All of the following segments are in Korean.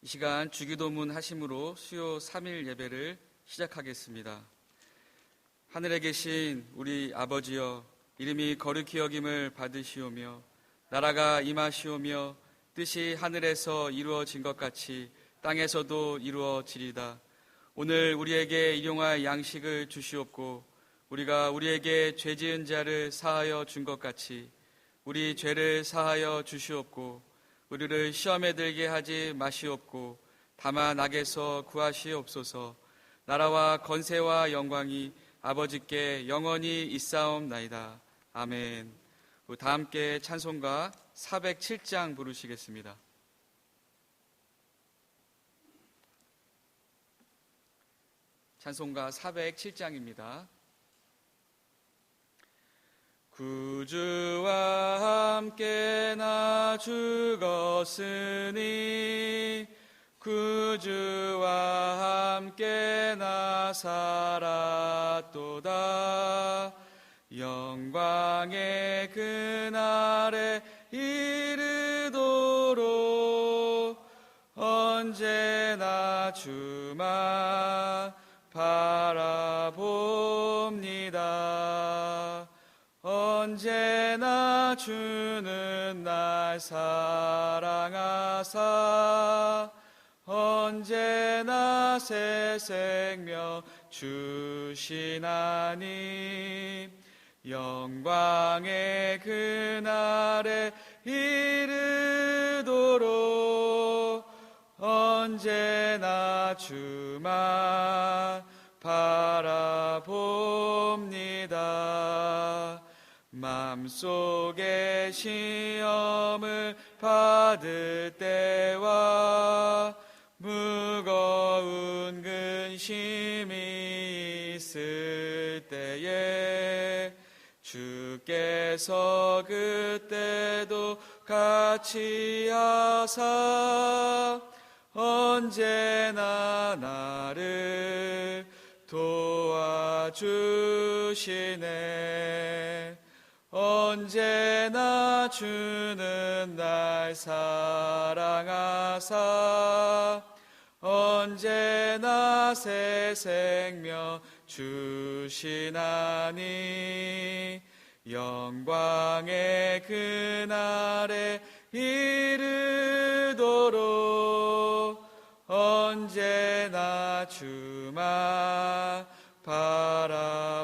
이 시간 주기도문 하심으로 수요 3일 예배를 시작하겠습니다. 하늘에 계신 우리 아버지여, 이름이 거룩히 여김을 받으시오며 나라가 임하시오며 뜻이 하늘에서 이루어진 것 같이 땅에서도 이루어지리다. 오늘 우리에게 일용할 양식을 주시옵고 우리가 우리에게 죄 지은 자를 사하여 준 것 같이 우리 죄를 사하여 주시옵고 우리를 시험에 들게 하지 마시옵고 다만 악에서 구하시옵소서. 나라와 권세와 영광이 아버지께 영원히 있사옵나이다. 아멘. 다 함께 찬송가 407장 부르시겠습니다. 찬송가 407장입니다. 구주와 함께 나 죽었으니 구주와 함께 나 살았도다. 영광의 그날에 이르도록 언제나 주만 바라봅니다. 언제나 주는 날 사랑하사 언제나 새 생명 주시나니 영광의 그날에 이르도록 언제나 주만 바라봅니다. 맘속에 시험을 받을 때와 무거운 근심이 있을 때에 주께서 그때도 같이 하사 언제나 나를 도와주시네. 언제나 주는 날 사랑하사 언제나 새 생명 주시나니 영광의 그날에 이르도록 언제나 주만 바라봅니다.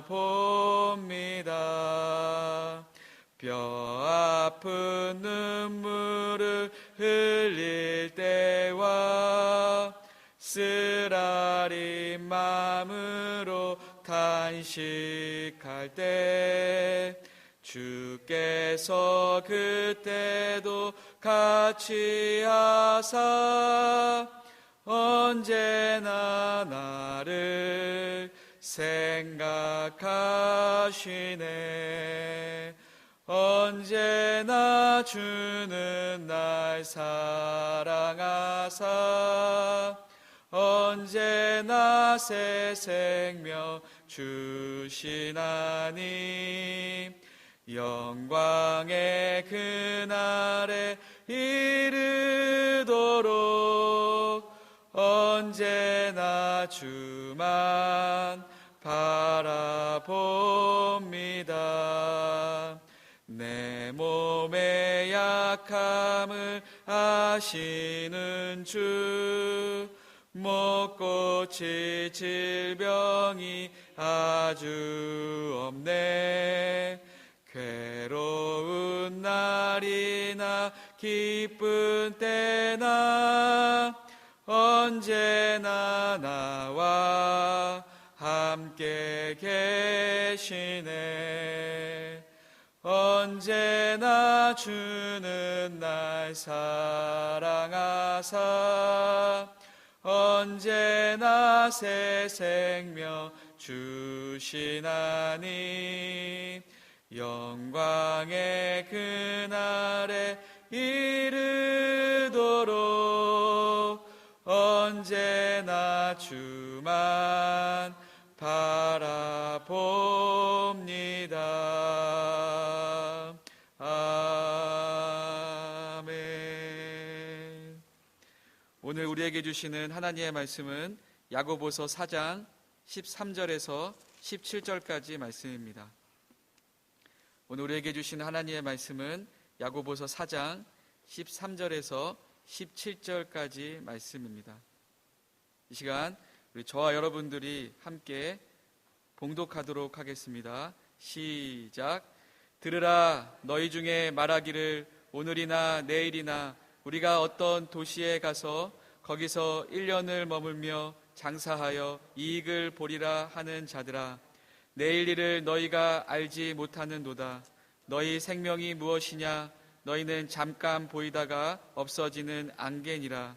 뼈 아픈 눈물을 흘릴 때와 쓰라린 마음으로 탄식할 때 주께서 그때도 같이 하사 언제나 나를 생각하시네. 언제나 주는 날 사랑하사 언제나 새 생명 주시나니 영광의 그날에 이르도록 언제나 주만 바라봅니다. 내 몸의 약함을 아시는 주 못 고칠 질병이 아주 없네. 괴로운 날이나 기쁜 때나 언제나 나와 함께 계시네. 언제나 주는 날 사랑하사 언제나 새 생명 주시나니 영광의 그날에 이르도록 언제나 주만 바라봅니다. 아멘. 오늘 우리에게 주시는 하나님의 말씀은 야고보서 4장 13절에서 17절까지 말씀입니다. 오늘 우리에게 주시는 하나님의 말씀은 야고보서 4장 13절에서 17절까지 말씀입니다. 이 시간 우리 저와 여러분들이 함께 봉독하도록 하겠습니다. 시작. 들으라, 너희 중에 말하기를 오늘이나 내일이나 우리가 어떤 도시에 가서 거기서 1년을 머물며 장사하여 이익을 보리라 하는 자들아, 내일 일을 너희가 알지 못하는도다. 너희 생명이 무엇이냐? 너희는 잠깐 보이다가 없어지는 안개니라.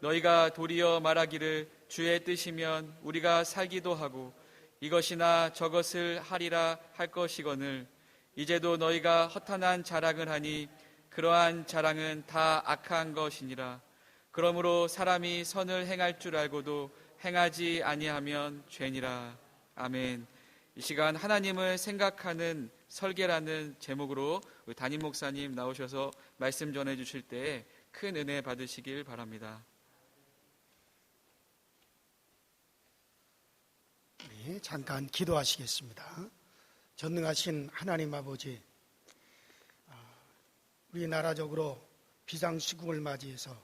너희가 도리어 말하기를 주의 뜻이면 우리가 살기도 하고 이것이나 저것을 하리라 할 것이거늘, 이제도 너희가 허탄한 자랑을 하니 그러한 자랑은 다 악한 것이니라. 그러므로 사람이 선을 행할 줄 알고도 행하지 아니하면 죄니라. 아멘. 이 시간 하나님을 생각하는 설계라는 제목으로 우리 담임 목사님 나오셔서 말씀 전해 주실 때 큰 은혜 받으시길 바랍니다. 네, 잠깐 기도하시겠습니다. 전능하신 하나님 아버지, 우리나라적으로 비상시국을 맞이해서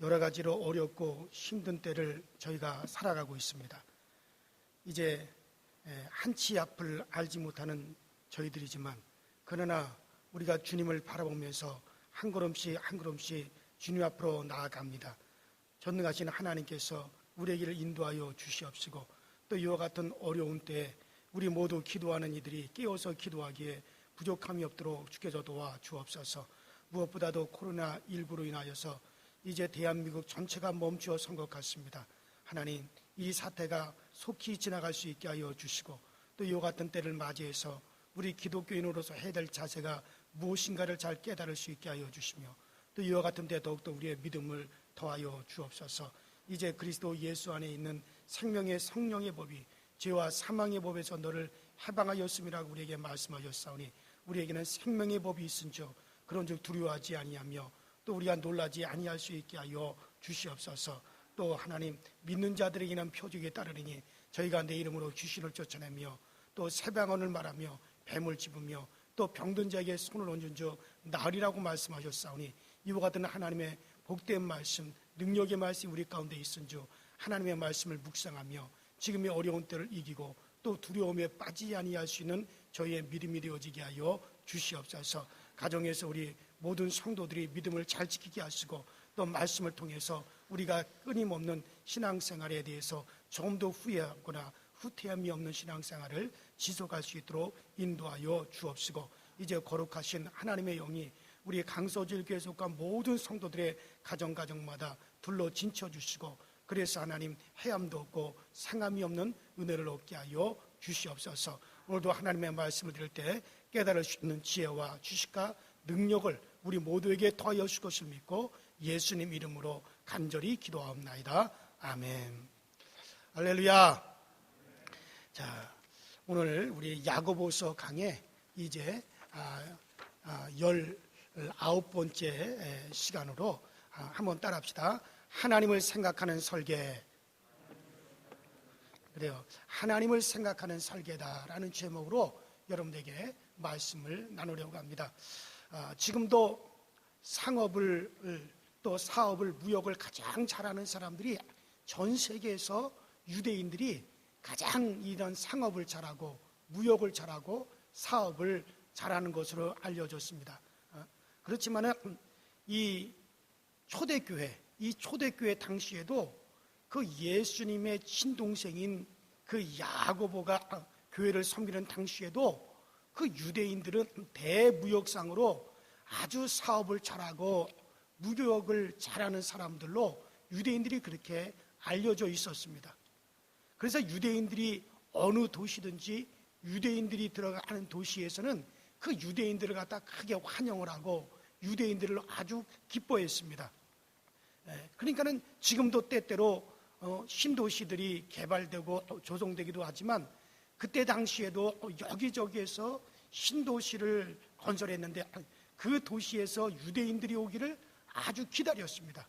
여러 가지로 어렵고 힘든 때를 저희가 살아가고 있습니다. 이제 한치 앞을 알지 못하는 저희들이지만, 그러나 우리가 주님을 바라보면서 한 걸음씩 한 걸음씩 주님 앞으로 나아갑니다. 전능하신 하나님께서 우리에게 인도하여 주시옵시고, 또 이와 같은 어려운 때에 우리 모두 기도하는 이들이 깨어서 기도하기에 부족함이 없도록 주께서 도와 주옵소서. 무엇보다도 코로나19로 인하여서 이제 대한민국 전체가 멈추어 선 것 같습니다. 하나님, 이 사태가 속히 지나갈 수 있게 하여 주시고, 또 이와 같은 때를 맞이해서 우리 기독교인으로서 해야 될 자세가 무엇인가를 잘 깨달을 수 있게 하여 주시며, 또 이와 같은 때 더욱더 우리의 믿음을 더하여 주옵소서. 이제 그리스도 예수 안에 있는 생명의 성령의 법이 죄와 사망의 법에서 너를 해방하였음이라고 우리에게 말씀하셨사오니, 우리에게는 생명의 법이 있은즉 그런즉 두려워하지 아니하며 또 우리가 놀라지 아니할 수 있게 하여 주시옵소서. 또 하나님, 믿는 자들에게는 표적이 따르리니 저희가 내 이름으로 귀신을 쫓아내며 또 새방언을 말하며 뱀을 집으며 또 병든 자에게 손을 얹은 즉 나으리라고 말씀하셨사오니, 이와 같은 하나님의 복된 말씀, 능력의 말씀이 우리 가운데 있은즉 하나님의 말씀을 묵상하며 지금의 어려운 때를 이기고 또 두려움에 빠지지 아니할 수 있는 저희의 믿음이 되어지게 하여 주시옵소서. 가정에서 우리 모든 성도들이 믿음을 잘 지키게 하시고, 또 말씀을 통해서 우리가 끊임없는 신앙생활에 대해서 조금 더 후회하거나 후퇴함이 없는 신앙생활을 지속할 수 있도록 인도하여 주옵시고, 이제 거룩하신 하나님의 영이 우리 강서질 교회 속한 모든 성도들의 가정마다 둘러 진쳐주시고, 그래서 하나님 해함도 없고 상함이 없는 은혜를 얻게 하여 주시옵소서. 오늘도 하나님의 말씀을 들을 때 깨달을 수 있는 지혜와 지식과 능력을 우리 모두에게 더하여 주실 것을 믿고 예수님 이름으로 간절히 기도하옵나이다. 아멘. 할렐루야. 자, 오늘 우리 야고보서 강의 이제 19번째 시간으로 한번 따라합시다. 하나님을 생각하는 설계. 그래요. 하나님을 생각하는 설계다라는 제목으로 여러분에게 말씀을 나누려고 합니다. 지금도 상업을 또 사업을 무역을 가장 잘하는 사람들이 전 세계에서 유대인들이 가장 이런 상업을 잘하고 무역을 잘하고 사업을 잘하는 것으로 알려졌습니다. 그렇지만은 이 초대교회 당시에도 그 예수님의 친동생인 그 야고보가 교회를 섬기는 당시에도 그 유대인들은 대무역상으로 아주 사업을 잘하고 무역을 잘하는 사람들로 유대인들이 그렇게 알려져 있었습니다. 그래서 유대인들이 어느 도시든지 유대인들이 들어가는 도시에서는 그 유대인들을 갖다 크게 환영을 하고 유대인들을 아주 기뻐했습니다. 그러니까는 지금도 때때로 신도시들이 개발되고 조성되기도 하지만, 그때 당시에도 여기저기에서 신도시를 건설했는데 그 도시에서 유대인들이 오기를 아주 기다렸습니다.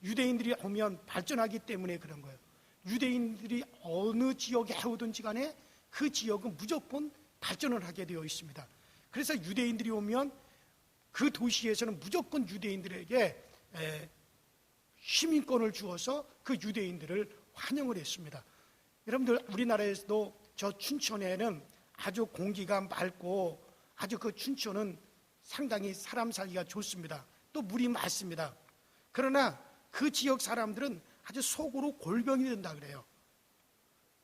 유대인들이 오면 발전하기 때문에 그런 거예요. 유대인들이 어느 지역에 해오든지 간에 그 지역은 무조건 발전을 하게 되어 있습니다. 그래서 유대인들이 오면 그 도시에서는 무조건 유대인들에게 시민권을 주어서 그 유대인들을 환영을 했습니다. 여러분들, 우리나라에서도 저 춘천에는 아주 공기가 맑고 아주 그 춘천은 상당히 사람 살기가 좋습니다. 또 물이 맑습니다. 그러나 그 지역 사람들은 아주 속으로 골병이 된다 그래요.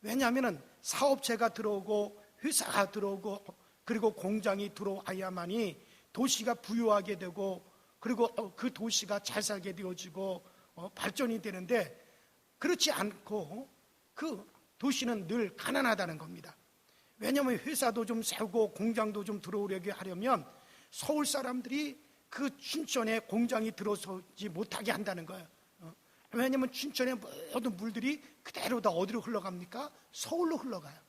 왜냐하면 사업체가 들어오고 회사가 들어오고 그리고 공장이 들어와야만이 도시가 부유하게 되고 그리고 그 도시가 잘 살게 되어지고 발전이 되는데, 그렇지 않고 그 도시는 늘 가난하다는 겁니다. 왜냐하면 회사도 좀 세우고 공장도 좀 들어오려게 하려면 서울 사람들이 그 춘천에 공장이 들어서지 못하게 한다는 거예요. 왜냐하면 춘천의 모든 물들이 그대로 다 어디로 흘러갑니까? 서울로 흘러가요.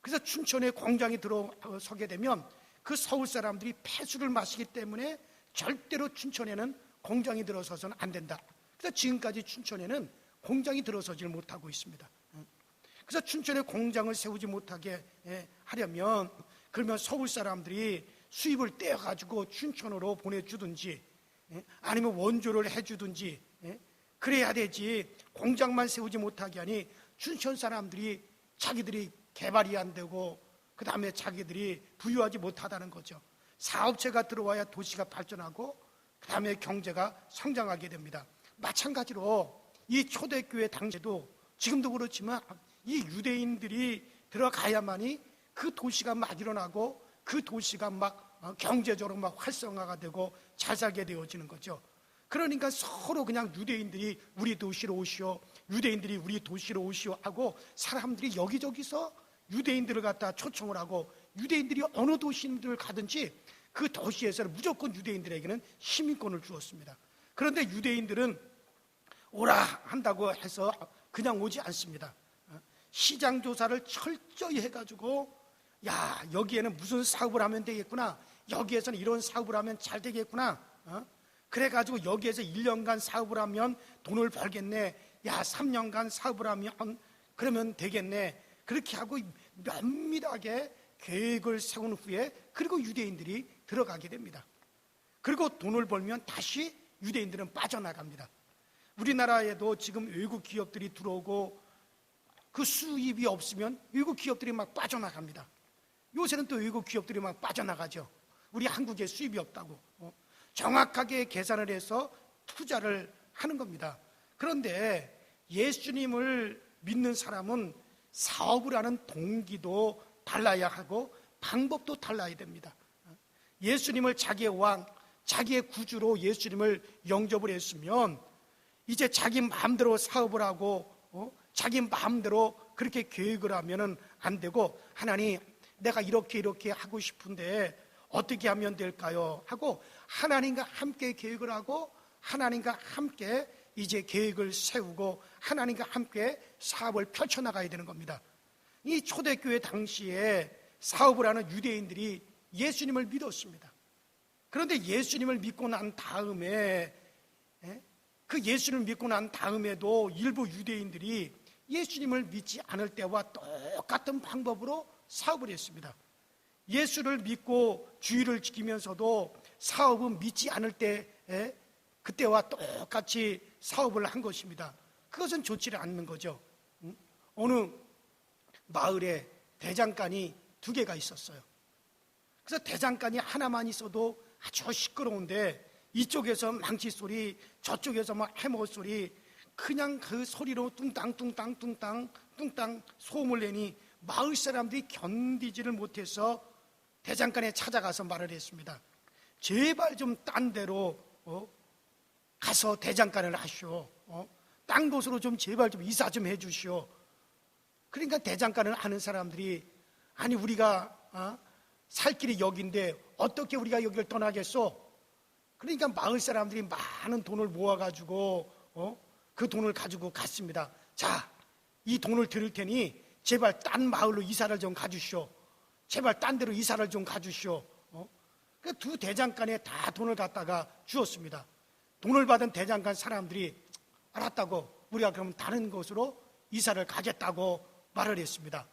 그래서 춘천에 공장이 들어서게 되면 그 서울 사람들이 폐수를 마시기 때문에 절대로 춘천에는 공장이 들어서서는 안 된다. 그래서 지금까지 춘천에는 공장이 들어서질 못하고 있습니다. 그래서 춘천에 공장을 세우지 못하게 하려면, 그러면 서울 사람들이 수입을 떼어가지고 춘천으로 보내주든지 아니면 원조를 해주든지 그래야 되지, 공장만 세우지 못하게 하니 춘천 사람들이 자기들이 개발이 안 되고 그 다음에 자기들이 부유하지 못하다는 거죠. 사업체가 들어와야 도시가 발전하고 그 다음에 경제가 성장하게 됩니다. 마찬가지로 이 초대교회 당시에도 지금도 그렇지만 이 유대인들이 들어가야만이 그 도시가 막 일어나고 그 도시가 막 경제적으로 막 활성화가 되고 잘 살게 되어지는 거죠. 그러니까 서로 그냥 유대인들이 우리 도시로 오시오, 유대인들이 우리 도시로 오시오 하고 사람들이 여기저기서 유대인들을 갖다 초청을 하고, 유대인들이 어느 도시를 가든지 그 도시에서는 무조건 유대인들에게는 시민권을 주었습니다. 그런데 유대인들은 오라 한다고 해서 그냥 오지 않습니다. 시장 조사를 철저히 해가지고, 야, 여기에는 무슨 사업을 하면 되겠구나, 여기에서는 이런 사업을 하면 잘 되겠구나, 그래가지고 여기에서 1년간 사업을 하면 돈을 벌겠네, 야 3년간 사업을 하면 그러면 되겠네, 그렇게 하고 면밀하게 계획을 세운 후에 그리고 유대인들이 들어가게 됩니다. 그리고 돈을 벌면 다시 유대인들은 빠져나갑니다. 우리나라에도 지금 외국 기업들이 들어오고 그 수입이 없으면 외국 기업들이 막 빠져나갑니다. 요새는 또 외국 기업들이 막 빠져나가죠. 우리 한국에 수입이 없다고. 정확하게 계산을 해서 투자를 하는 겁니다. 그런데 예수님을 믿는 사람은 사업을 하는 동기도 달라야 하고 방법도 달라야 됩니다. 예수님을 자기의 왕, 자기의 구주로 예수님을 영접을 했으면 이제 자기 마음대로 사업을 하고 자기 마음대로 그렇게 계획을 하면은 안 되고, 하나님 내가 이렇게 하고 싶은데 어떻게 하면 될까요? 하고 하나님과 함께 계획을 하고 하나님과 함께 이제 계획을 세우고 하나님과 함께 사업을 펼쳐나가야 되는 겁니다. 이 초대교회 당시에 사업을 하는 유대인들이 예수님을 믿었습니다. 그런데 예수님을 믿고 난 다음에 그 예수님을 믿고 난 다음에도 일부 유대인들이 예수님을 믿지 않을 때와 똑같은 방법으로 사업을 했습니다. 예수를 믿고 주의를 지키면서도 사업은 믿지 않을 때 그때와 똑같이 사업을 한 것입니다. 그것은 좋지를 않는 거죠. 어느 마을에 대장간이 2개가 있었어요. 그래서 대장간이 하나만 있어도 아주 시끄러운데 이쪽에서 망치 소리, 저쪽에서 막 해머 소리, 그냥 그 소리로 뚱땅 소음을 내니 마을 사람들이 견디지를 못해서 대장간에 찾아가서 말을 했습니다. 제발 좀 딴 데로 가서 대장간을 하시오. 딴 곳으로 좀 제발 좀 이사 좀 해주시오. 그러니까 대장간을 아는 사람들이, 아니 우리가 살 길이 여기인데 어떻게 우리가 여기를 떠나겠소? 그러니까 마을 사람들이 많은 돈을 모아가지고 그 돈을 가지고 갔습니다. 자, 이 돈을 드릴 테니 제발 딴 마을로 이사를 좀 가주시오. 제발 딴 데로 이사를 좀 가주시오. 그 2 대장간에 다 돈을 갖다가 주었습니다. 돈을 받은 대장간 사람들이 알았다고 우리가 그러면 다른 곳으로 이사를 가겠다고 말을 했습니다.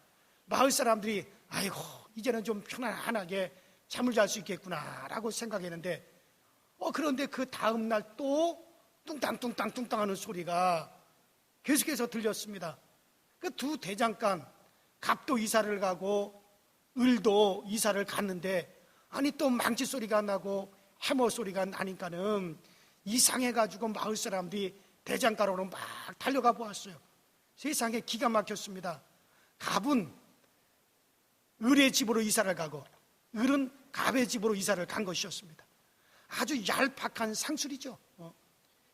마을 사람들이 아이고 이제는 좀 편안하게 잠을 잘 수 있겠구나 라고 생각했는데 그런데 그 다음날 또 뚱땅 하는 소리가 계속해서 들렸습니다. 그 두 대장간 갑도 이사를 가고 을도 이사를 갔는데 아니 또 망치 소리가 나고 해머 소리가 나니까는 이상해가지고 마을 사람들이 대장간으로 막 달려가 보았어요. 세상에 기가 막혔습니다. 갑은 을의 집으로 이사를 가고 을은 갑의 집으로 이사를 간 것이었습니다. 아주 얄팍한 상술이죠.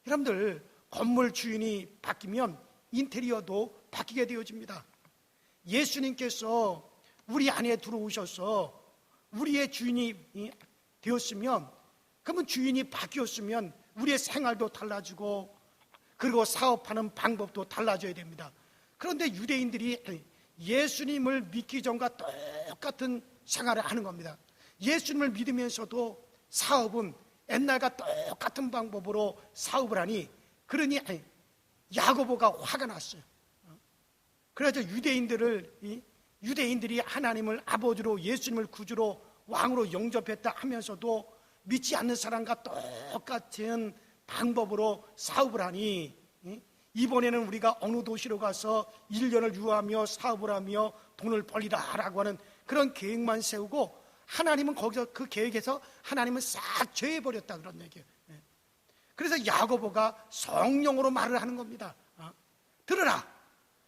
여러분들 건물 주인이 바뀌면 인테리어도 바뀌게 되어집니다. 예수님께서 우리 안에 들어오셔서 우리의 주인이 되었으면 그러면 주인이 바뀌었으면 우리의 생활도 달라지고 그리고 사업하는 방법도 달라져야 됩니다. 그런데 유대인들이 예수님을 믿기 전과 똑같은 생활을 하는 겁니다. 예수님을 믿으면서도 사업은 옛날과 똑같은 방법으로 사업을 하니 그러니 야고보가 화가 났어요. 그래서 유대인들이 하나님을 아버지로 예수님을 구주로 왕으로 영접했다 하면서도 믿지 않는 사람과 똑같은 방법으로 사업을 하니 이번에는 우리가 어느 도시로 가서 1년을 유하며 사업을 하며 돈을 벌리라라고 하는 그런 계획만 세우고 하나님은 거기서 그 계획에서 하나님은 싹 제해버렸다 그런 얘기예요. 그래서 야고보가 성령으로 말을 하는 겁니다. 들으라,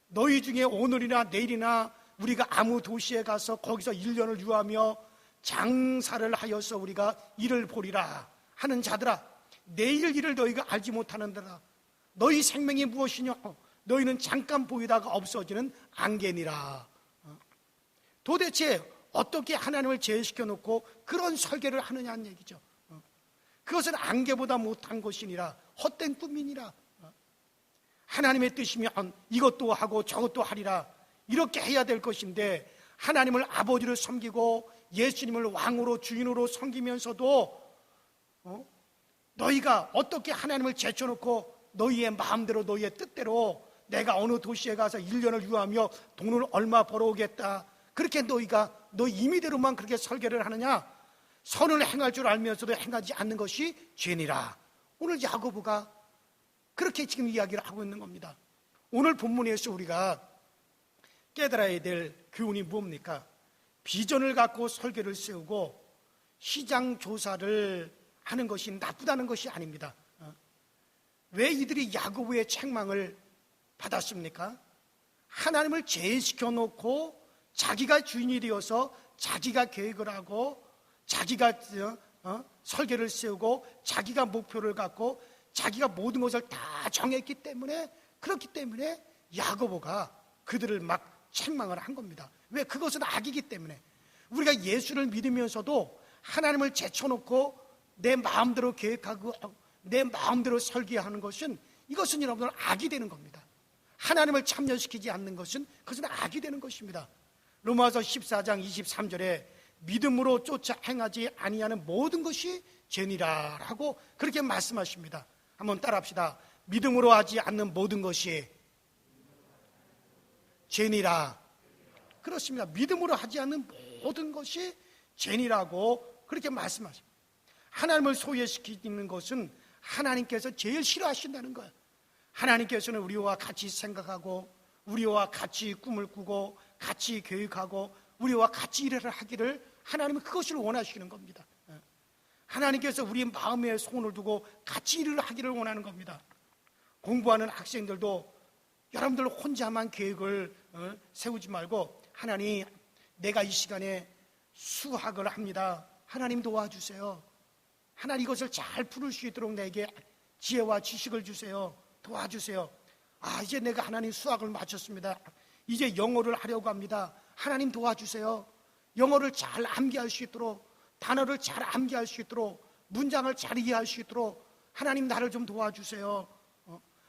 너희 중에 오늘이나 내일이나 우리가 아무 도시에 가서 거기서 1년을 유하며 장사를 하여서 우리가 일을 보리라 하는 자들아, 내일 일을 너희가 알지 못하는데라. 너희 생명이 무엇이냐? 너희는 잠깐 보이다가 없어지는 안개니라. 도대체 어떻게 하나님을 제외시켜 놓고 그런 설계를 하느냐는 얘기죠. 그것은 안개보다 못한 것이니라. 헛된 꿈이니라. 하나님의 뜻이면 이것도 하고 저것도 하리라. 이렇게 해야 될 것인데 하나님을 아버지로 섬기고 예수님을 왕으로 주인으로 섬기면서도 너희가 어떻게 하나님을 제쳐놓고 너희의 마음대로 너희의 뜻대로 내가 어느 도시에 가서 1년을 유하며 돈을 얼마 벌어오겠다, 그렇게 너희가 너희 임의대로만 그렇게 설계를 하느냐? 선을 행할 줄 알면서도 행하지 않는 것이 죄니라. 오늘 야고보가 그렇게 지금 이야기를 하고 있는 겁니다. 오늘 본문에서 우리가 깨달아야 될 교훈이 뭡니까? 비전을 갖고 설계를 세우고 시장 조사를 하는 것이 나쁘다는 것이 아닙니다. 왜 이들이 야고보의 책망을 받았습니까? 하나님을 제외시켜 놓고 자기가 주인이 되어서 자기가 계획을 하고 자기가 설계를 세우고 자기가 목표를 갖고 자기가 모든 것을 다 정했기 때문에, 그렇기 때문에 야고보가 그들을 막 책망을 한 겁니다. 왜? 그것은 악이기 때문에. 우리가 예수를 믿으면서도 하나님을 제쳐놓고 내 마음대로 계획하고 내 마음대로 설계하는 것은, 이것은 여러분들 악이 되는 겁니다. 하나님을 참여시키지 않는 것은 그것은 악이 되는 것입니다. 로마서 14장 23절에 믿음으로 쫓아 행하지 아니하는 모든 것이 죄니라 라고 그렇게 말씀하십니다. 한번 따라합시다. 믿음으로 하지 않는 모든 것이 죄니라. 그렇습니다. 믿음으로 하지 않는 모든 것이 죄니라고 그렇게 말씀하십니다. 하나님을 소외시키는 것은 하나님께서 제일 싫어하신다는 거예요. 하나님께서는 우리와 같이 생각하고 우리와 같이 꿈을 꾸고 같이 계획하고 우리와 같이 일을 하기를 하나님은 그것을 원하시는 겁니다. 하나님께서 우리 마음에 손을 두고 같이 일을 하기를 원하는 겁니다. 공부하는 학생들도 여러분들 혼자만 계획을 세우지 말고, 하나님, 내가 이 시간에 수학을 합니다. 하나님 도와주세요. 하나님, 이것을 잘 풀을 수 있도록 내게 지혜와 지식을 주세요. 도와주세요. 이제 내가 하나님 수학을 마쳤습니다. 이제 영어를 하려고 합니다. 하나님 도와주세요. 영어를 잘 암기할 수 있도록, 단어를 잘 암기할 수 있도록, 문장을 잘 이해할 수 있도록 하나님 나를 좀 도와주세요.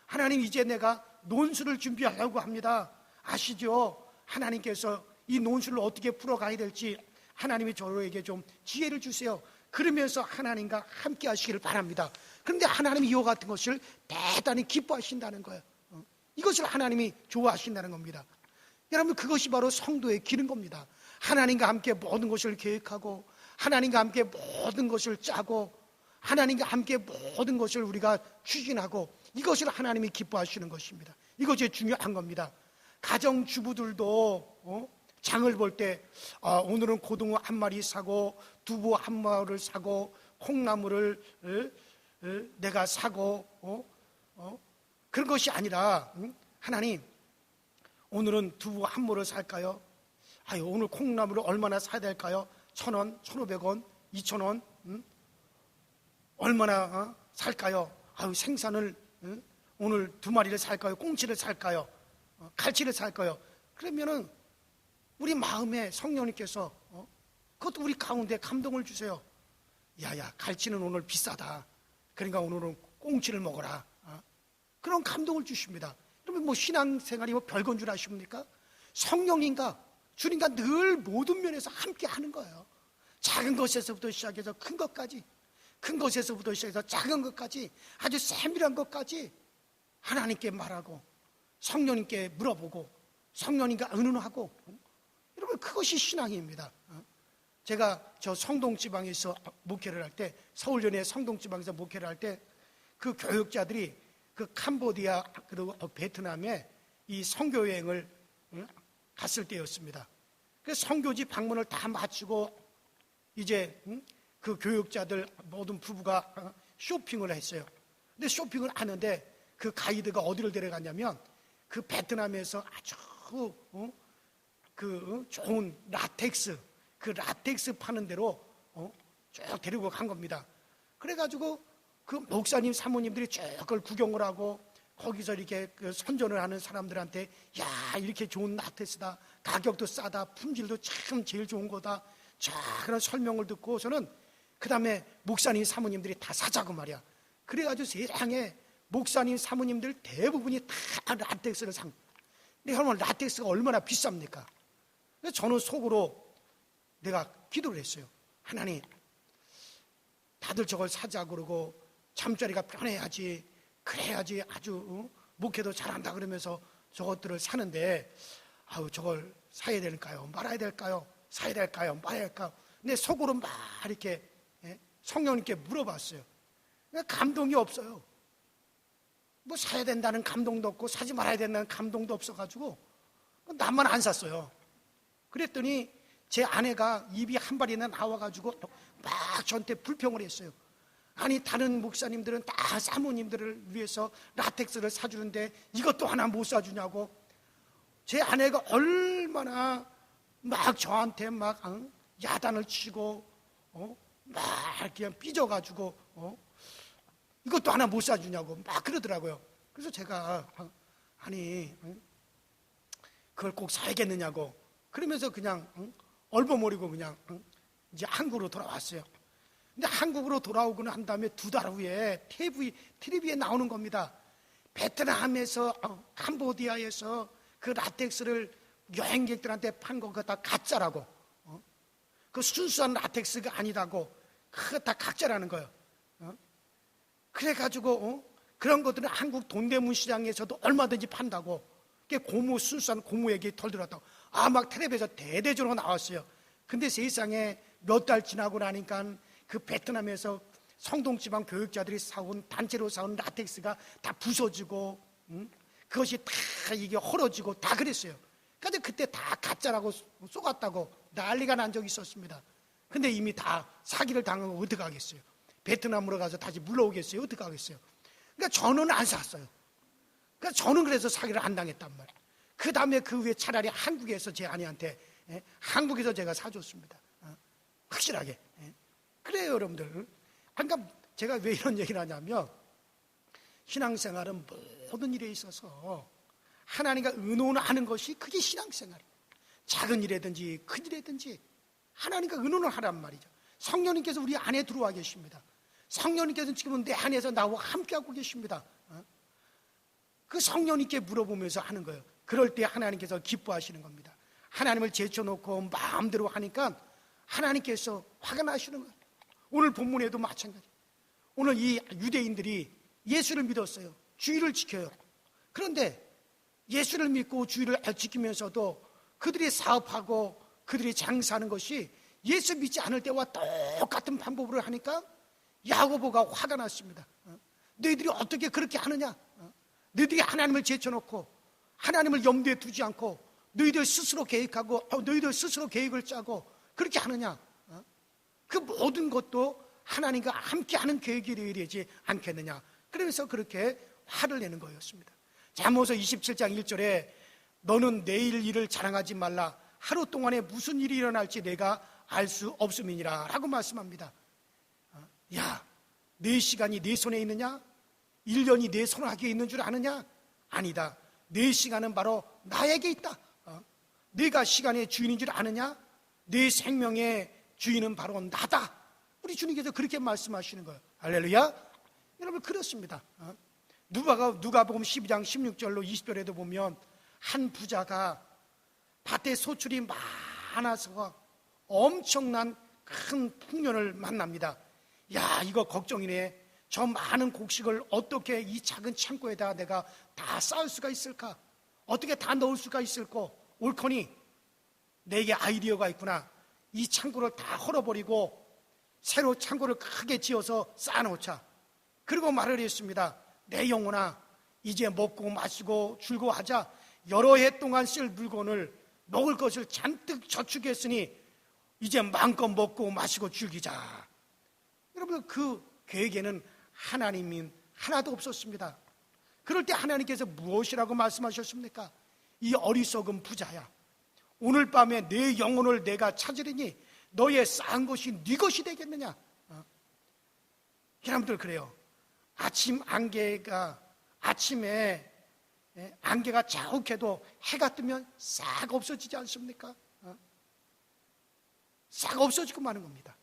하나님, 이제 내가 논술을 준비하려고 합니다. 아시죠? 하나님께서 이 논술을 어떻게 풀어가야 될지 하나님이 저에게 좀 지혜를 주세요. 그러면서 하나님과 함께 하시기를 바랍니다. 그런데 하나님이 이와 같은 것을 대단히 기뻐하신다는 거예요. 이것을 하나님이 좋아하신다는 겁니다. 여러분, 그것이 바로 성도의 길인 겁니다. 하나님과 함께 모든 것을 계획하고, 하나님과 함께 모든 것을 짜고, 하나님과 함께 모든 것을 우리가 추진하고, 이것을 하나님이 기뻐하시는 것입니다. 이것이 중요한 겁니다. 가정주부들도 장을 볼 때 오늘은 고등어 한 마리 사고, 두부 한 마리를 사고, 콩나물을 내가 사고, 그런 것이 아니라, 하나님, 오늘은 두부 한 모를 살까요? 오늘 콩나물을 얼마나 사야 될까요? 1,000원, 1,500원, 2,000원, 얼마나 살까요? 생선을 오늘 2마리를 살까요? 꽁치를 살까요? 갈치를 살까요? 그러면은 우리 마음에 성령님께서 그것도 우리 가운데 감동을 주세요. 야야, 갈치는 오늘 비싸다. 그러니까 오늘은 꽁치를 먹어라. 그런 감동을 주십니다. 그러면 뭐 신앙생활이 뭐 별건 줄 아십니까? 성령님과 주님과 늘 모든 면에서 함께 하는 거예요. 작은 것에서부터 시작해서 큰 것까지, 큰 것에서부터 시작해서 작은 것까지, 아주 세밀한 것까지 하나님께 말하고, 성령님께 물어보고, 성령님과 의논하고, 여러분, 그것이 신앙입니다. 제가 저 성동지방에서 목회를 할 때, 서울연의 성동지방에서 목회를 할 때, 그 교육자들이 그 캄보디아 그리고 베트남에 이 선교여행을 갔을 때였습니다. 그 선교지 방문을 다 마치고 이제 그 교육자들 모든 부부가 쇼핑을 했어요. 근데 쇼핑을 하는데 그 가이드가 어디를 데려갔냐면 그 베트남에서 아주 그 좋은 라텍스, 그 라텍스 파는 데로 쭉 데리고 간 겁니다. 그래가지고 그 목사님 사모님들이 쭉 그걸 구경을 하고 거기서 이렇게 그 선전을 하는 사람들한테 야, 이렇게 좋은 라텍스다, 가격도 싸다, 품질도 참 제일 좋은 거다, 자, 그런 설명을 듣고서는 그 다음에 목사님 사모님들이 다 사자고 말이야. 그래가지고 세상에 목사님 사모님들 대부분이 다 라텍스를 산. 근데 여러분, 라텍스가 얼마나 비쌉니까? 그래서 저는 속으로 내가 기도를 했어요. 하나님, 다들 저걸 사자 그러고 잠자리가 편해야지, 그래야지 아주 목회도 잘한다 그러면서 저것들을 사는데 저걸 사야 될까요? 말아야 될까요? 사야 될까요? 말아야 될까요? 근데 속으로 막 이렇게 성령님께 물어봤어요. 감동이 없어요. 뭐 사야 된다는 감동도 없고 사지 말아야 된다는 감동도 없어가지고 나만 안 샀어요. 그랬더니 제 아내가 입이 한 발이나 나와가지고 막 저한테 불평을 했어요. 아니, 다른 목사님들은 다 사모님들을 위해서 라텍스를 사주는데 이것도 하나 못 사주냐고. 제 아내가 얼마나 막 저한테 막 야단을 치고 막 그냥 삐져가지고 이것도 하나 못 사주냐고 막 그러더라고요. 그래서 제가 아니, 그걸 꼭 사야겠느냐고 그러면서 그냥 얼버무리고 그냥 이제 한국으로 돌아왔어요. 근데 한국으로 돌아오고 난 다음에 2달 후에 TV에 나오는 겁니다. 베트남에서 캄보디아에서 그 라텍스를 여행객들한테 판 거 그거 다 가짜라고, 그 순수한 라텍스가 아니라고, 그거 다 가짜라는 거예요. 그래가지고 그런 것들은 한국 동대문 시장에서도 얼마든지 판다고. 그게 순수한 고무 얘기 덜 들었다고. 막 텔레비에서 대대적으로 나왔어요. 근데 세상에 몇 달 지나고 나니까 그 베트남에서 성동지방 교육자들이 사온, 단체로 사온 라텍스가 다 부서지고, 그것이 다 이게 헐어지고 다 그랬어요. 근데 그때 다 가짜라고 쏘갔다고 난리가 난 적이 있었습니다. 근데 이미 다 사기를 당하고 어떡하겠어요? 베트남으로 가서 다시 물러오겠어요? 어떡하겠어요? 그러니까 저는 안 샀어요. 그러니까 저는 그래서 사기를 안 당했단 말이에요. 그 다음에 그 후에 차라리 한국에서 제 아내한테, 한국에서 제가 사줬습니다. 확실하게. 그래요, 여러분들. 그러니까 제가 왜 이런 얘기를 하냐면, 신앙생활은 모든 일에 있어서 하나님과 의논하는 것이 그게 신앙생활이에요. 작은 일이든지 큰 일이든지 하나님과 의논을 하란 말이죠. 성령님께서 우리 안에 들어와 계십니다. 성령님께서는 지금은 내 안에서 나와 함께하고 계십니다. 그 성령님께 물어보면서 하는 거예요. 그럴 때 하나님께서 기뻐하시는 겁니다. 하나님을 제쳐놓고 마음대로 하니까 하나님께서 화가 나시는 거예요. 오늘 본문에도 마찬가지. 오늘 이 유대인들이 예수를 믿었어요. 주의를 지켜요. 그런데 예수를 믿고 주의를 지키면서도 그들이 사업하고 그들이 장사하는 것이 예수 믿지 않을 때와 똑같은 방법으로 하니까 야고보가 화가 났습니다. 너희들이 어떻게 그렇게 하느냐? 너희들이 하나님을 제쳐놓고 하나님을 염두에 두지 않고 너희들 스스로 계획하고 너희들 스스로 계획을 짜고 그렇게 하느냐? 그 모든 것도 하나님과 함께하는 계획이 되지 않겠느냐? 그러면서 그렇게 화를 내는 거였습니다. 잠언서 27장 1절에 너는 내일 일을 자랑하지 말라. 하루 동안에 무슨 일이 일어날지 내가 알 수 없음이니라 라고 말씀합니다. 야, 내 시간이 내 손에 있느냐? 1년이 내 손아귀에 있는 줄 아느냐? 아니다. 내 시간은 바로 나에게 있다. 내가 시간의 주인인 줄 아느냐? 내 생명의 주인은 바로 나다. 우리 주님께서 그렇게 말씀하시는 거예요. 할렐루야. 여러분 그렇습니다. 누가복음 12장 16절로 20절에도 보면 한 부자가 밭에 소출이 많아서 엄청난 큰 풍년을 만납니다. 야, 이거 걱정이네. 저 많은 곡식을 어떻게 이 작은 창고에다 내가 다 쌓을 수가 있을까? 어떻게 다 넣을 수가 있을까? 옳거니 내게 아이디어가 있구나. 이 창고를 다 헐어버리고 새로 창고를 크게 지어서 쌓아놓자. 그리고 말을 했습니다. 내 영혼아, 이제 먹고 마시고 즐거워하자. 여러 해 동안 쓸 물건을 먹을 것을 잔뜩 저축했으니 이제 마음껏 먹고 마시고 즐기자. 여러분 그 계획에는 하나님이 하나도 없었습니다. 그럴 때 하나님께서 무엇이라고 말씀하셨습니까? 이 어리석은 부자야, 오늘 밤에 내 영혼을 내가 찾으리니 너의 쌓은 것이 네 것이 되겠느냐? 여러분들 그래요. 아침에 안개가 자욱해도 해가 뜨면 싹 없어지지 않습니까? 싹 없어지고 마는 겁니다.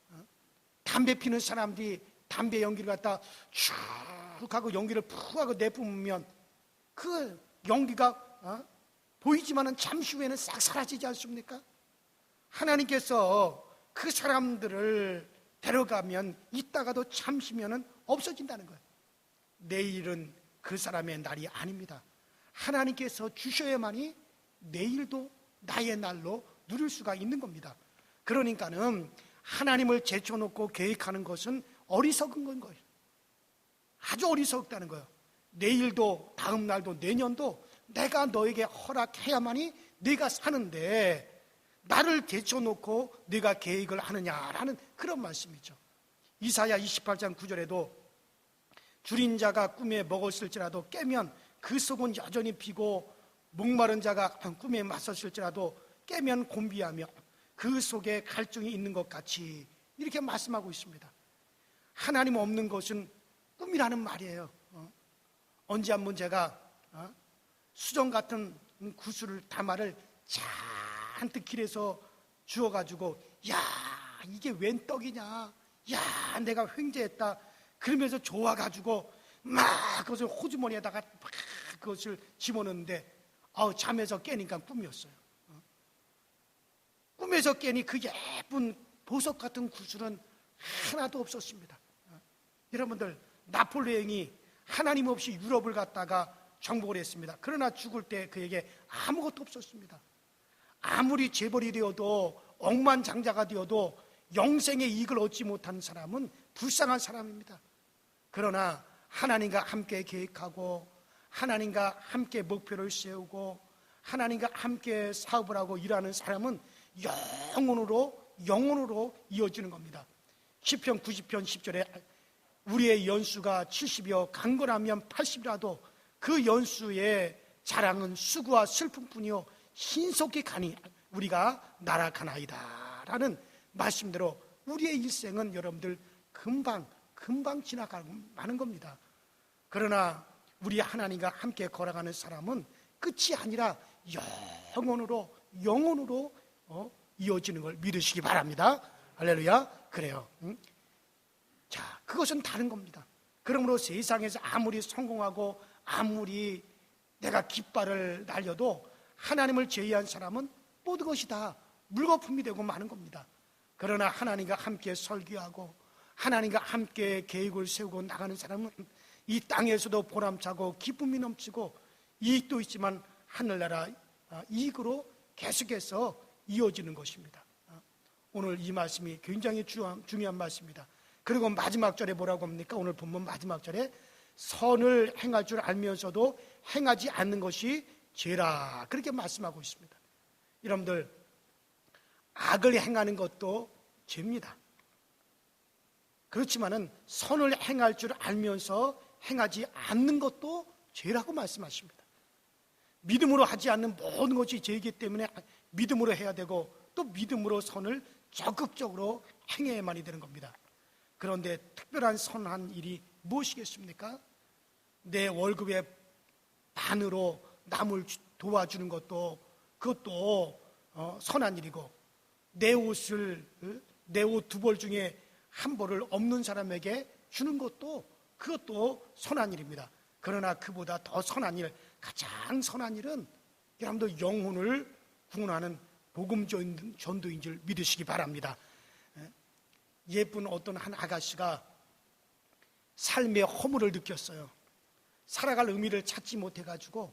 담배 피는 사람들이 담배 연기를 갖다 쭉 하고 연기를 푹 하고 내뿜으면 그 연기가 보이지만은 잠시 후에는 싹 사라지지 않습니까? 하나님께서 그 사람들을 데려가면 있다가도 잠시면은 없어진다는 거예요. 내일은 그 사람의 날이 아닙니다. 하나님께서 주셔야만이 내일도 나의 날로 누릴 수가 있는 겁니다. 그러니까는 하나님을 제쳐놓고 계획하는 것은 어리석은 거예요. 아주 어리석다는 거예요. 내일도 다음 날도 내년도 내가 너에게 허락해야만이 네가 사는데 나를 제쳐놓고 네가 계획을 하느냐라는 그런 말씀이죠. 이사야 28장 9절에도 줄인 자가 꿈에 먹었을지라도 깨면 그 속은 여전히 비고 목마른 자가 꿈에 맞섰을지라도 깨면 곤비하며 그 속에 갈증이 있는 것 같이 이렇게 말씀하고 있습니다. 하나님 없는 것은 꿈이라는 말이에요. 언제 한번 제가 수정 같은 구슬을 다마를 잔뜩 길에서 주워가지고 야 이게 웬 떡이냐, 야 내가 횡재했다 그러면서 좋아가지고 막 그것을 호주머니에다가 막 그것을 집어넣는데 잠에서 깨니까 꿈이었어요. 꿈에서 깨니 그 예쁜 보석 같은 구슬은 하나도 없었습니다. 여러분들 나폴레옹이 하나님 없이 유럽을 갔다가 정복을 했습니다. 그러나 죽을 때 그에게 아무것도 없었습니다. 아무리 재벌이 되어도 억만장자가 되어도 영생의 이익을 얻지 못한 사람은 불쌍한 사람입니다. 그러나 하나님과 함께 계획하고 하나님과 함께 목표를 세우고 하나님과 함께 사업을 하고 일하는 사람은 영혼으로 이어지는 겁니다. 시편 90편 10절에 우리의 연수가 70이여 강건하면 80이라도 그 연수의 자랑은 수고와 슬픔뿐이요 신속히 가니 우리가 날아가나이다 라는 말씀대로 우리의 일생은 여러분들 금방 지나가는 겁니다. 그러나 우리 하나님과 함께 걸어가는 사람은 끝이 아니라 영원으로 이어지는 걸 믿으시기 바랍니다. 할렐루야. 그래요. 자, 그것은 다른 겁니다. 그러므로 세상에서 아무리 성공하고 아무리 내가 깃발을 날려도 하나님을 제외한 사람은 모든 것이 다 물거품이 되고 마는 겁니다. 그러나 하나님과 함께 설교하고 하나님과 함께 계획을 세우고 나가는 사람은 이 땅에서도 보람차고 기쁨이 넘치고 이익도 있지만 하늘나라 이익으로 계속해서 이어지는 것입니다. 오늘 이 말씀이 굉장히 중요한 말씀입니다. 그리고 마지막 절에 뭐라고 합니까? 오늘 본문 마지막 절에 선을 행할 줄 알면서도 행하지 않는 것이 죄라, 그렇게 말씀하고 있습니다. 여러분들, 악을 행하는 것도 죄입니다. 그렇지만은 선을 행할 줄 알면서 행하지 않는 것도 죄라고 말씀하십니다. 믿음으로 하지 않는 모든 것이 죄이기 때문에 믿음으로 해야 되고 또 믿음으로 선을 적극적으로 행해야만이 되는 겁니다. 그런데 특별한 선한 일이 무엇이겠습니까? 내 월급의 반으로 남을 도와주는 것도 그것도 선한 일이고, 내 옷 두 벌 중에 한 벌을 없는 사람에게 주는 것도 그것도 선한 일입니다. 그러나 그보다 더 선한 일, 가장 선한 일은 여러분들 영혼을 구원하는 복음 전도인 줄 믿으시기 바랍니다. 예쁜 어떤 한 아가씨가 삶의 허물을 느꼈어요. 살아갈 의미를 찾지 못해가지고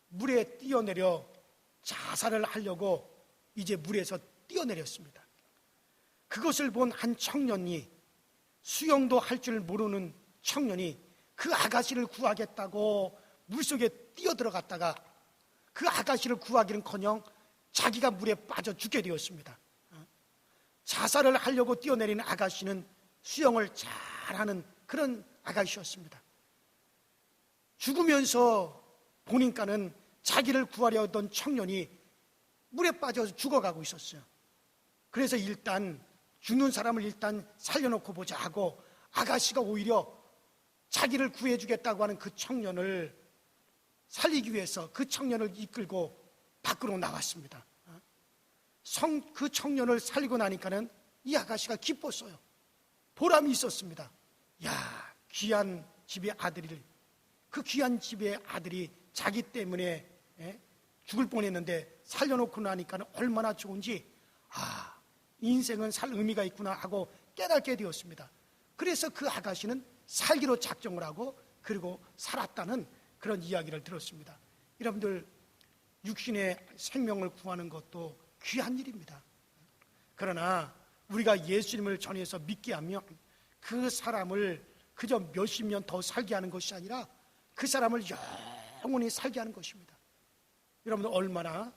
물에 뛰어내려 자살을 하려고 이제 물에서 뛰어내렸습니다. 그것을 본 한 청년이, 수영도 할 줄 모르는 청년이 그 아가씨를 구하겠다고 물속에 뛰어들어갔다가 그 아가씨를 구하기는커녕 자기가 물에 빠져 죽게 되었습니다. 자살을 하려고 뛰어내린 아가씨는 수영을 잘하는 그런 아가씨였습니다. 죽으면서 보니까는 자기를 구하려 했던 청년이 물에 빠져서 죽어가고 있었어요. 그래서 일단 죽는 사람을 일단 살려놓고 보자 하고 아가씨가 오히려 자기를 구해주겠다고 하는 그 청년을 살리기 위해서 그 청년을 이끌고 밖으로 나왔습니다. 그 청년을 살리고 나니까는 이 아가씨가 기뻤어요. 보람이 있었습니다. 야, 귀한 집의 아들이, 그 귀한 집의 아들이 자기 때문에 죽을 뻔했는데 살려놓고 나니까는 얼마나 좋은지, 인생은 살 의미가 있구나 하고 깨닫게 되었습니다. 그래서 그 아가씨는 살기로 작정을 하고 그리고 살았다는 그런 이야기를 들었습니다. 여러분들, 육신의 생명을 구하는 것도 귀한 일입니다. 그러나 우리가 예수님을 전해서 믿게 하면 그 사람을 그저 몇십 년 더 살게 하는 것이 아니라 그 사람을 영원히 살게 하는 것입니다. 여러분들, 얼마나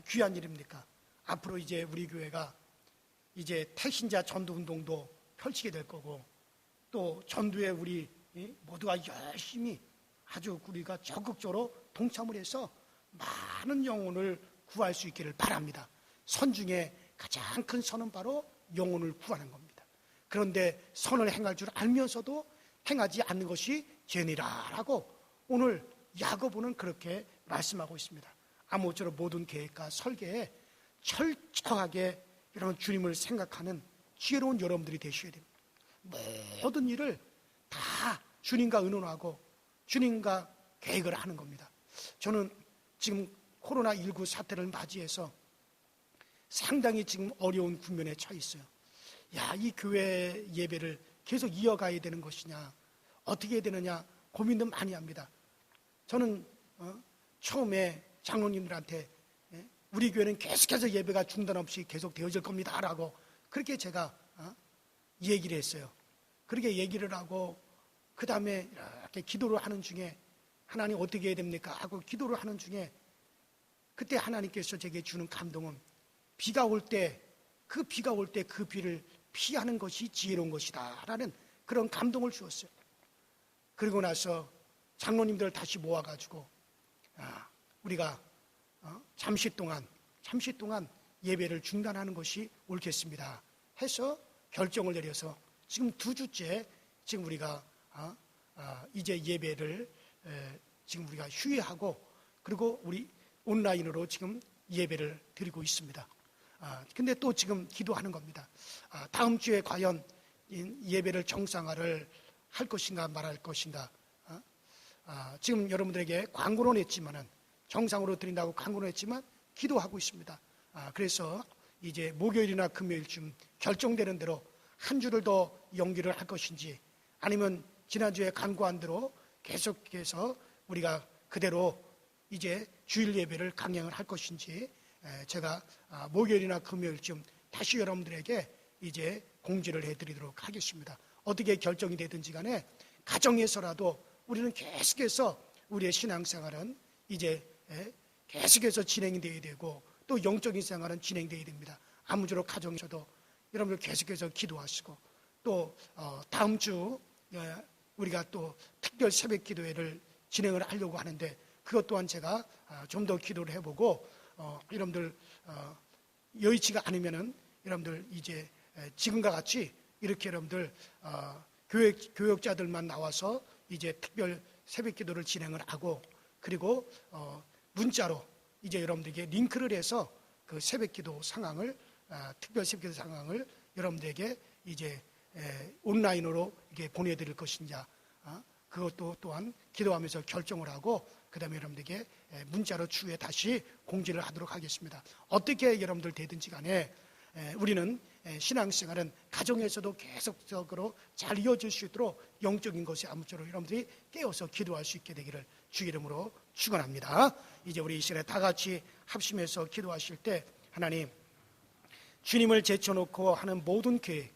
귀한 일입니까? 앞으로 이제 우리 교회가 이제 택신자 전도 운동도 펼치게 될 거고, 또 전도에 우리 모두가 열심히 아주 우리가 적극적으로 동참을 해서 많은 영혼을 구할 수 있기를 바랍니다. 선 중에 가장 큰 선은 바로 영혼을 구하는 겁니다. 그런데 선을 행할 줄 알면서도 행하지 않는 것이 죄니라라고 오늘 야고보는 그렇게 말씀하고 있습니다. 아무쪼록 모든 계획과 설계에 철저하게 여러분 주님을 생각하는 지혜로운 여러분들이 되셔야 됩니다. 모든 일을 다 주님과 의논하고 주님과 계획을 하는 겁니다. 저는 지금 코로나19 사태를 맞이해서 상당히 지금 어려운 국면에 처해 있어요. 이 교회 예배를 계속 이어가야 되는 것이냐, 어떻게 해야 되느냐 고민도 많이 합니다. 저는 처음에 장로님들한테 우리 교회는 계속해서 예배가 중단 없이 계속 되어질 겁니다 라고 그렇게 제가 얘기를 했어요. 그렇게 얘기를 하고 그 다음에 이렇게 기도를 하는 중에 하나님 어떻게 해야 됩니까 하고 기도를 하는 중에 그때 하나님께서 제게 주는 감동은 비가 올 때 그 비를 피하는 것이 지혜로운 것이다 라는 그런 감동을 주었어요. 그리고 나서 장로님들을 다시 모아가지고 우리가 잠시 동안 예배를 중단하는 것이 옳겠습니다 해서 결정을 내려서 지금 2주째 지금 우리가 이제 예배를 지금 우리가 휴회하고 그리고 우리 온라인으로 지금 예배를 드리고 있습니다. 근데 또 지금 기도하는 겁니다. 다음 주에 과연 예배를 정상화를 할 것인가 말할 것인가. 지금 여러분들에게 광고는 했지만은 정상으로 드린다고 광고는 했지만 기도하고 있습니다. 그래서 이제 목요일이나 금요일쯤 결정되는 대로 한 주를 더 연기를 할 것인지, 아니면 지난주에 간구한 대로 계속해서 우리가 그대로 이제 주일 예배를 강행을 할 것인지, 제가 목요일이나 금요일쯤 다시 여러분들에게 이제 공지를 해드리도록 하겠습니다. 어떻게 결정이 되든지 간에 가정에서라도 우리는 계속해서 우리의 신앙생활은 이제 계속해서 진행이 되어야 되고, 또 영적인 생활은 진행되어야 됩니다. 아무쪼록 가정에서도 여러분들 계속해서 기도하시고, 또 다음 주 우리가 또 특별 새벽 기도회를 진행을 하려고 하는데, 그것 또한 제가 좀 더 기도를 해보고, 여러분들 여의치가 않으면은 여러분들 이제 지금과 같이 이렇게 여러분들 교역자들만 나와서 이제 특별 새벽 기도를 진행을 하고, 그리고 문자로 이제 여러분들에게 링크를 해서 그 새벽 기도 상황을, 특별 새벽 기도 상황을 여러분들에게 이제 온라인으로 이렇게 보내드릴 것이냐, 그것도 또한 기도하면서 결정을 하고, 그 다음에 여러분들에게 문자로 추후에 다시 공지를 하도록 하겠습니다. 어떻게 여러분들 되든지 간에 우리는 신앙생활은 가정에서도 계속적으로 잘 이어질 수 있도록 영적인 것에 아무쪼록 여러분들이 깨어서 기도할 수 있게 되기를 주 이름으로 축원합니다. 이제 우리 이 시간에 다 같이 합심해서 기도하실 때, 하나님, 주님을 제쳐놓고 하는 모든 계획,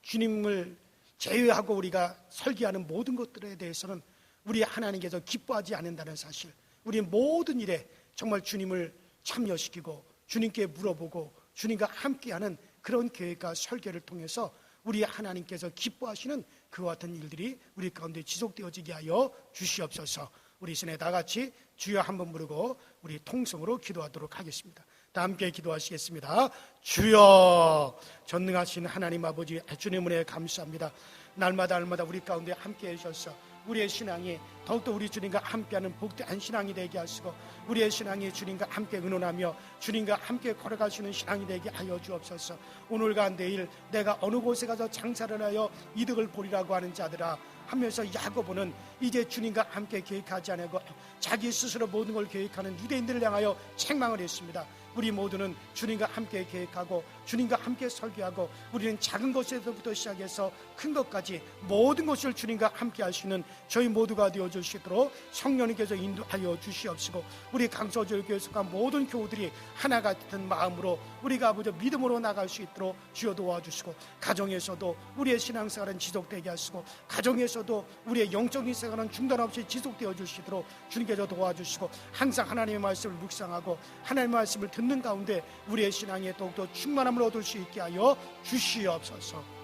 주님을 제외하고 우리가 설계하는 모든 것들에 대해서는 우리 하나님께서 기뻐하지 않는다는 사실, 우리 모든 일에 정말 주님을 참여시키고 주님께 물어보고 주님과 함께하는 그런 계획과 설계를 통해서 우리 하나님께서 기뻐하시는 그와 같은 일들이 우리 가운데 지속되어지게 하여 주시옵소서. 우리 시내 다 같이 주여 한번 부르고 우리 통성으로 기도하도록 하겠습니다. 다 함께 기도하시겠습니다. 주여, 전능하신 하나님 아버지, 주님 은혜 감사합니다. 날마다 우리 가운데 함께 해주셔서 우리의 신앙이 더욱더 우리 주님과 함께하는 복된 신앙이 되게 하시고, 우리의 신앙이 주님과 함께 의논하며 주님과 함께 걸어가시는 신앙이 되게 하여 주옵소서. 오늘과 내일 내가 어느 곳에 가서 장사를 하여 이득을 보리라고 하는 자들아 하면서, 야고보는 이제 주님과 함께 계획하지 않고 자기 스스로 모든 걸 계획하는 유대인들을 향하여 책망을 했습니다. 우리 모두는 주님과 함께 계획하고 주님과 함께 설계하고, 우리는 작은 것에서부터 시작해서 큰 것까지 모든 것을 주님과 함께 할 수 있는 저희 모두가 되어줄 수 있도록 성령님께서 인도하여 주시옵시고, 우리 강서절교에 속한 모든 교우들이 하나 같은 마음으로 우리가 아버지 믿음으로 나갈 수 있도록 주여 도와주시고, 가정에서도 우리의 신앙생활은 지속되게 하시고, 가정에서도 우리의 영적인 생활은 중단 없이 지속되어 주시도록 주님께서 도와주시고, 항상 하나님의 말씀을 묵상하고 하나님의 말씀을 듣는 가운데 우리의 신앙에 더욱더 충만함을 얻을 수 있게 하여 주시옵소서.